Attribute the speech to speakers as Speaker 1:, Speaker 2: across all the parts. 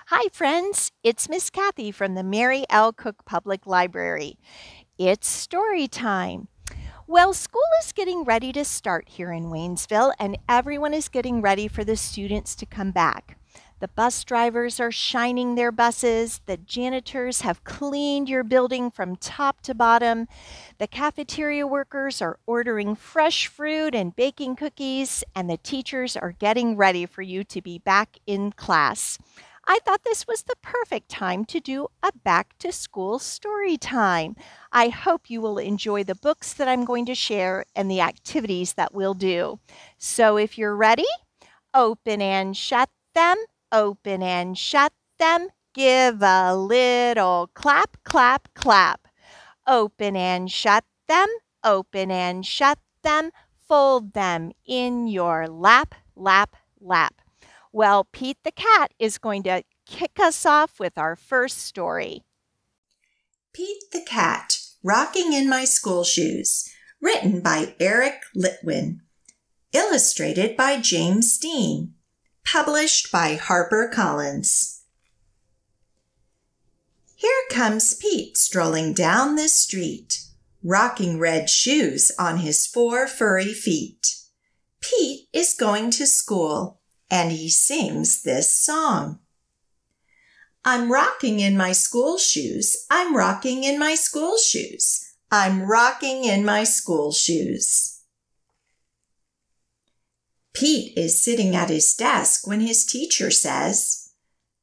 Speaker 1: Hi, friends. It's Miss Cathy from the Mary L. Cook Public Library. It's story time. Well, school is getting ready to start here in Waynesville, and everyone is getting ready for the students to come back. The bus drivers are shining their buses. The janitors have cleaned your building from top to bottom. The cafeteria workers are ordering fresh fruit and baking cookies, and the teachers are getting ready for you to be back in class. I thought this was the perfect time to do a back to school story time. I hope you will enjoy the books that I'm going to share and the activities that we'll do. So if you're ready, open and shut them, open and shut them. Give a little clap, clap, clap. Open and shut them, open and shut them. Fold them in your lap, lap, lap. Well, Pete the cat is going to kick us off with our first story.
Speaker 2: Pete the Cat, Rocking in My School Shoes, written by Eric Litwin, illustrated by James Dean, published by HarperCollins. Here comes Pete strolling down the street, rocking red shoes on his 4 furry feet. Pete is going to school, and he sings this song. I'm rocking in my school shoes. I'm rocking in my school shoes. I'm rocking in my school shoes. Pete is sitting at his desk when his teacher says,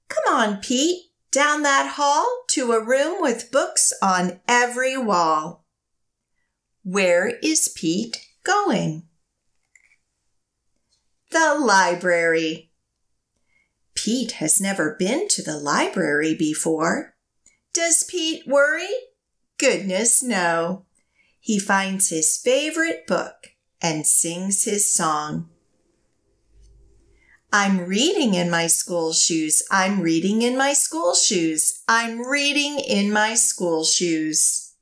Speaker 2: "Come on, Pete, down that hall to a room with books on every wall." Where is Pete going? The library. Pete has never been to the library before. Does Pete worry? Goodness, no. He finds his favorite book and sings his song. I'm reading in my school shoes. I'm reading in my school shoes. I'm reading in my school shoes.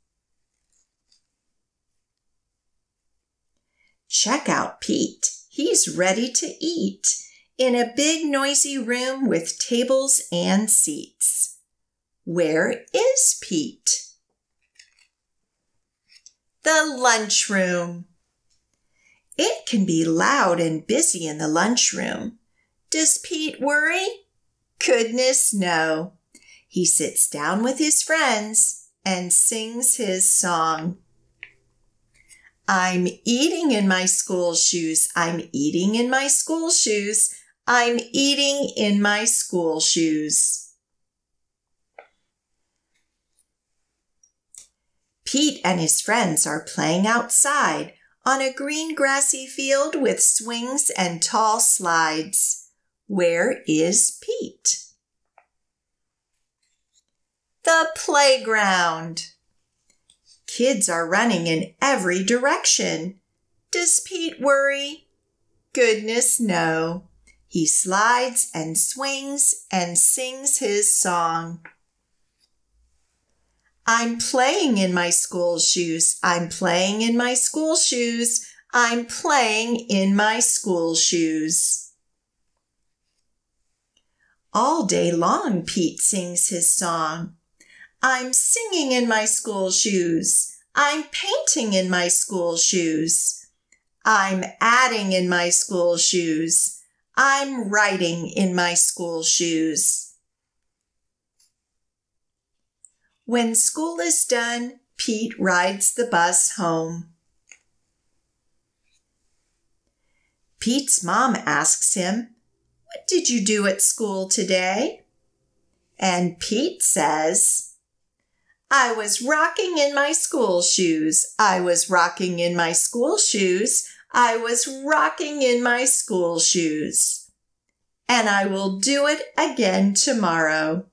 Speaker 2: Check out Pete. He's ready to eat in a big noisy room with tables and seats. Where is Pete? The lunchroom. It can be loud and busy in the lunchroom. Does Pete worry? Goodness, no. He sits down with his friends and sings his song. I'm eating in my school shoes. I'm eating in my school shoes. I'm eating in my school shoes. Pete and his friends are playing outside on a green grassy field with swings and tall slides. Where is Pete? The playground. Kids are running in every direction. Does Pete worry? Goodness, no. He slides and swings and sings his song. I'm playing in my school shoes. I'm playing in my school shoes. I'm playing in my school shoes. All day long, Pete sings his song. I'm singing in my school shoes. I'm painting in my school shoes. I'm adding in my school shoes. I'm writing in my school shoes. When school is done, Pete rides the bus home. Pete's mom asks him, "What did you do at school today?" And Pete says, "I was rocking in my school shoes. I was rocking in my school shoes. I was rocking in my school shoes. And I will do it again tomorrow.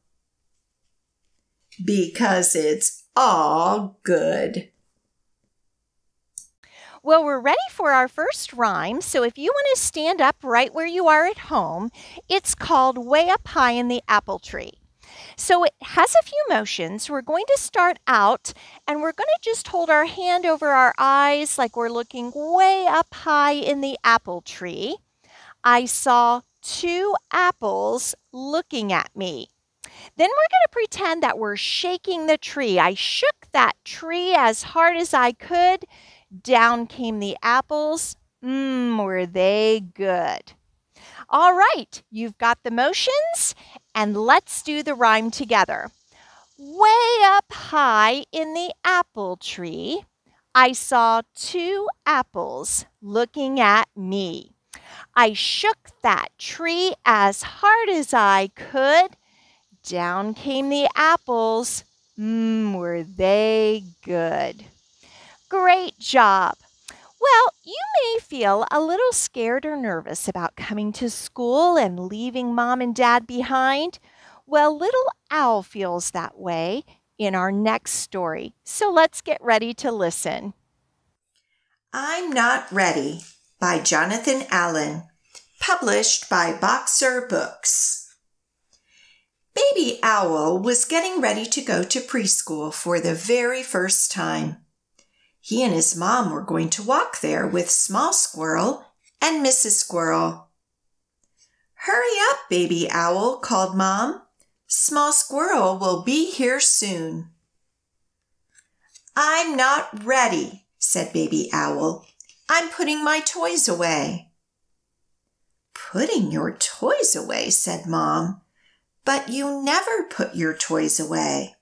Speaker 2: Because it's all good."
Speaker 1: Well, we're ready for our first rhyme, so if you want to stand up right where you are at home, it's called Way Up High in the Apple Tree. So it has a few motions. We're going to start out and we're going to just hold our hand over our eyes like we're looking way up high in the apple tree. I saw 2 apples looking at me. Then we're going to pretend that we're shaking the tree. I shook that tree as hard as I could. Down came the apples. Were they good? All right, you've got the motions, and let's do the rhyme together. Way up high in the apple tree, I saw 2 apples looking at me. I shook that tree as hard as I could. Down came the apples. Were they good? Great job. Well, you may feel a little scared or nervous about coming to school and leaving Mom and Dad behind. Well, little Owl feels that way in our next story. So let's get ready to listen.
Speaker 2: I'm Not Ready by Jonathan Allen, published by Boxer Books. Baby Owl was getting ready to go to preschool for the very first time. He and his mom were going to walk there with Small Squirrel and Mrs. Squirrel. "Hurry up, Baby Owl," called Mom. "Small Squirrel will be here soon." "I'm not ready," said Baby Owl. "I'm putting my toys away." "Putting your toys away," said Mom. "But you never put your toys away."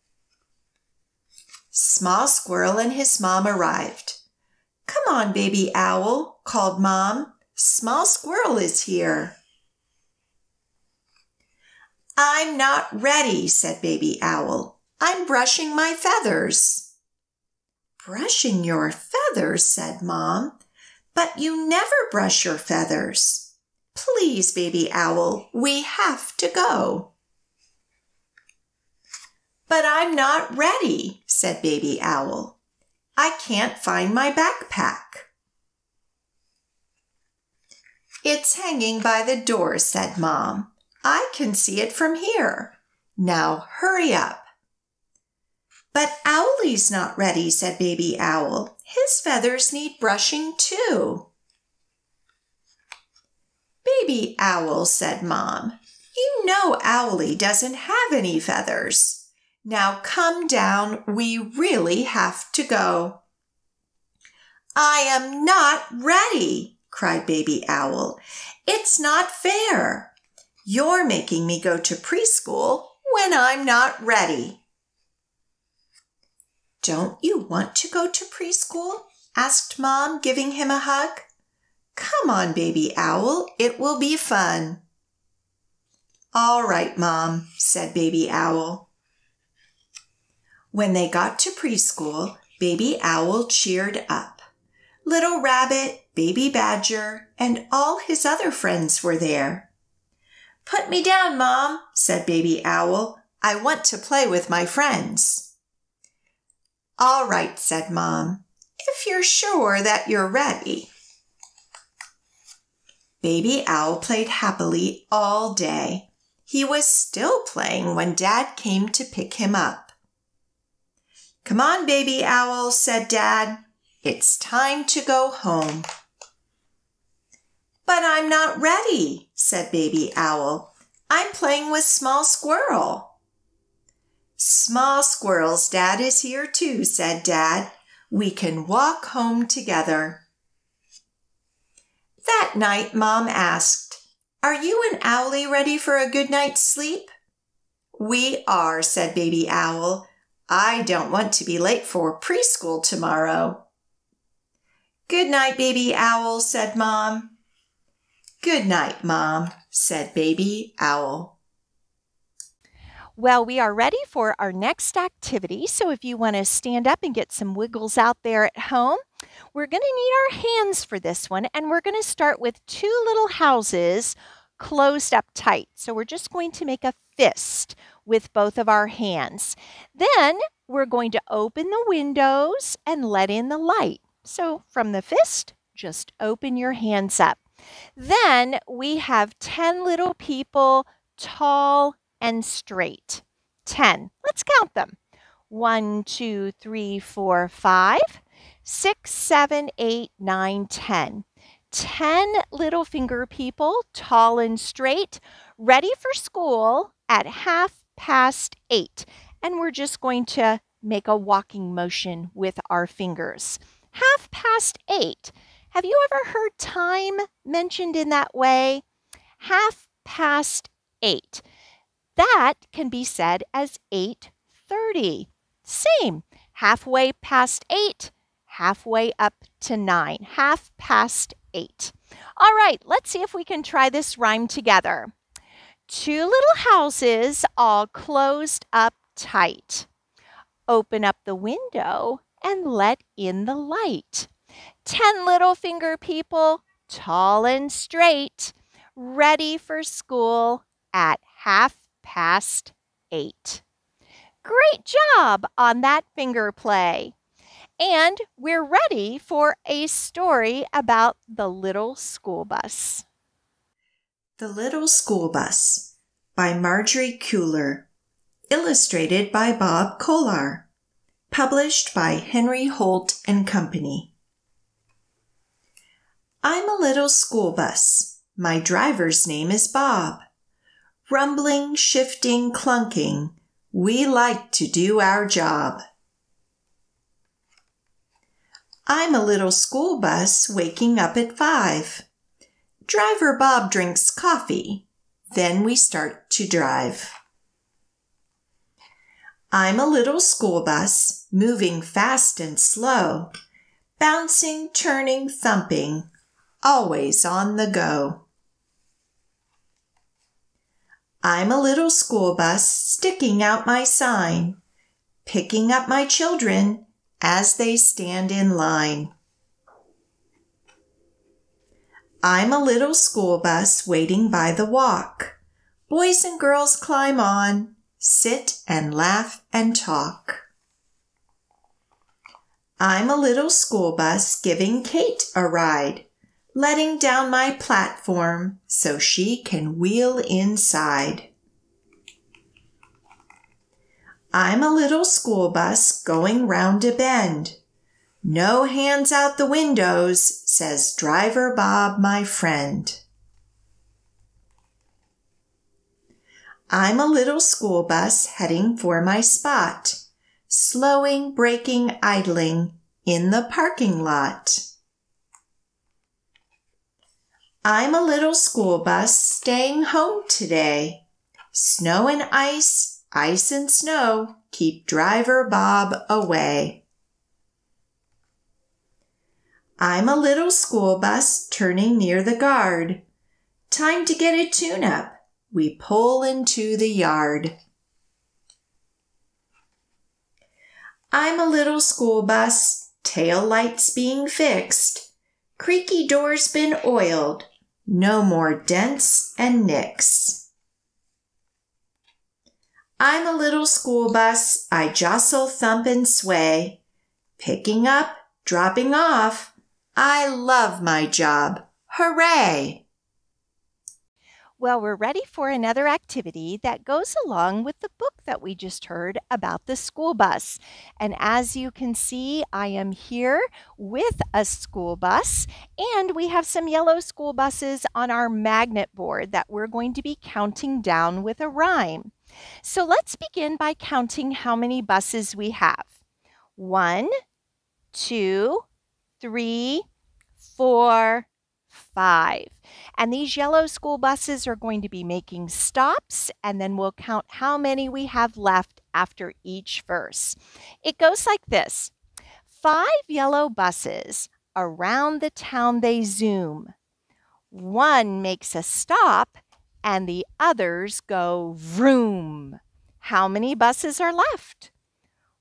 Speaker 2: Small Squirrel and his mom arrived. "Come on, Baby Owl," called Mom. "Small Squirrel is here." "I'm not ready," said Baby Owl. "I'm brushing my feathers." "Brushing your feathers," said Mom. "But you never brush your feathers. Please, Baby Owl, we have to go." "But I'm not ready," said Baby Owl. "I can't find my backpack." "It's hanging by the door," said Mom. "I can see it from here. Now hurry up." "But Owlie's not ready," said Baby Owl. "His feathers need brushing too." "Baby Owl," said Mom, "you know Owlie doesn't have any feathers. Now come down, we really have to go." "I am not ready," cried Baby Owl. "It's not fair. You're making me go to preschool when I'm not ready." "Don't you want to go to preschool?" asked Mom, giving him a hug. "Come on, Baby Owl, it will be fun." "All right, Mom," said Baby Owl. When they got to preschool, Baby Owl cheered up. Little Rabbit, Baby Badger, and all his other friends were there. "Put me down, Mom," said Baby Owl. "I want to play with my friends." "All right," said Mom, "if you're sure that you're ready." Baby Owl played happily all day. He was still playing when Dad came to pick him up. "Come on, Baby Owl," said Dad. "It's time to go home." "But I'm not ready," said Baby Owl. "I'm playing with Small Squirrel." "Small Squirrel's dad is here too," said Dad. "We can walk home together." That night, Mom asked, "Are you and Owlie ready for a good night's sleep?" "We are," said Baby Owl. "I don't want to be late for preschool tomorrow." "Good night, Baby Owl," said Mom. "Good night, Mom," said Baby Owl.
Speaker 1: Well, we are ready for our next activity. So if you want to stand up and get some wiggles out there at home, we're going to need our hands for this one. And we're going to start with 2 little houses closed up tight. So we're just going to make a fist with both of our hands. Then we're going to open the windows and let in the light. So from the fist, just open your hands up. Then we have 10 little people, tall and straight. 10. Let's count them. 1, 2, 3, 4, 5, 6, 7, 8, 9, 10. 10 little finger people, tall and straight, ready for school at half past 8. And we're just going to make a walking motion with our fingers. Half past 8. Have you ever heard time mentioned in that way? Half past 8. That can be said as 8:30. Same. Halfway past 8, halfway up to 9. Half past 8. All right, let's see if we can try this rhyme together. 2 little houses all closed up tight. Open up the window and let in the light. 10 little finger people, tall and straight, ready for school at half past 8. Great job on that finger play. And we're ready for a story about the little school bus.
Speaker 2: The Little School Bus by Margery Cuyler. Illustrated by Bob Kolar. Published by Henry Holt and Company. I'm a little school bus. My driver's name is Bob. Rumbling, shifting, clunking, we like to do our job. I'm a little school bus waking up at 5. Driver Bob drinks coffee. Then we start to drive. I'm a little school bus moving fast and slow, bouncing, turning, thumping, always on the go. I'm a little school bus sticking out my sign, picking up my children as they stand in line. I'm a little school bus waiting by the walk. Boys and girls climb on, sit and laugh and talk. I'm a little school bus giving Kate a ride, letting down my platform so she can wheel inside. I'm a little school bus going round a bend. No hands out the windows, says Driver Bob, my friend. I'm a little school bus heading for my spot, slowing, braking, idling in the parking lot. I'm a little school bus staying home today. Snow and ice, ice and snow, keep Driver Bob away. I'm a little school bus turning near the guard. Time to get a tune-up. We pull into the yard. I'm a little school bus, tail lights being fixed. Creaky doors been oiled. No more dents and nicks. I'm a little school bus, I jostle, thump, and sway. Picking up, dropping off, I love my job. Hooray!
Speaker 1: Well, we're ready for another activity that goes along with the book that we just heard about the school bus. And as you can see, I am here with a school bus, and we have some yellow school buses on our magnet board that we're going to be counting down with a rhyme. So let's begin by counting how many buses we have. 1, 2, 3, 4, 5. And these yellow school buses are going to be making stops, and then we'll count how many we have left after each verse. It goes like this. 5 yellow buses, around the town they zoom. One makes a stop, and the others go vroom. How many buses are left?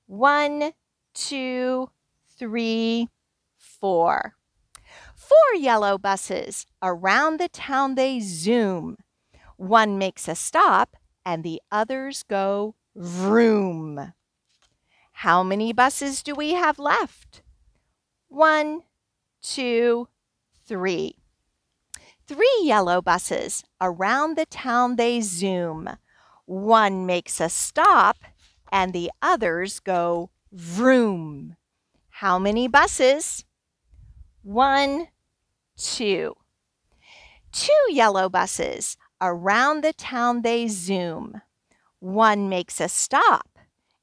Speaker 1: 1, 2, 3, 4. 4 yellow buses, around the town they zoom. One makes a stop, and the others go vroom. How many buses do we have left? 1, 2, 3. 3 yellow buses, around the town they zoom. One makes a stop, and the others go vroom. How many buses? 1, 2. 2 yellow buses, around the town they zoom. One makes a stop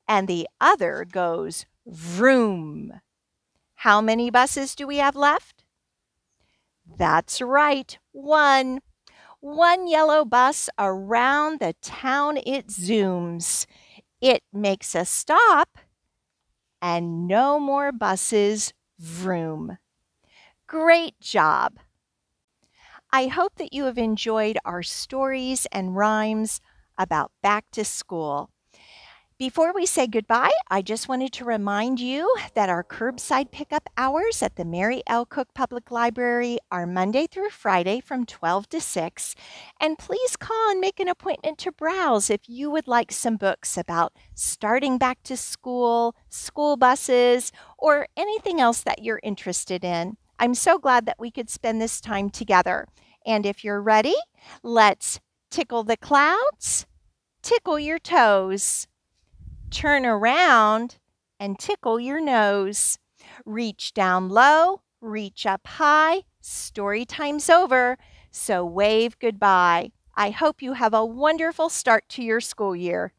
Speaker 1: and the other goes vroom. How many buses do we have left? That's right, one. One yellow bus around the town it zooms. It makes a stop and no more buses vroom. Great job. I hope that you have enjoyed our stories and rhymes about back to school. Before we say goodbye, I just wanted to remind you that our curbside pickup hours at the Mary L. Cook Public Library are Monday through Friday from 12 to 6. And please call and make an appointment to browse if you would like some books about starting back to school, school buses, or anything else that you're interested in. I'm so glad that we could spend this time together. And if you're ready, let's tickle the clouds, tickle your toes. Turn around and tickle your nose. Reach down low, reach up high. Story time's over, so wave goodbye. I hope you have a wonderful start to your school year.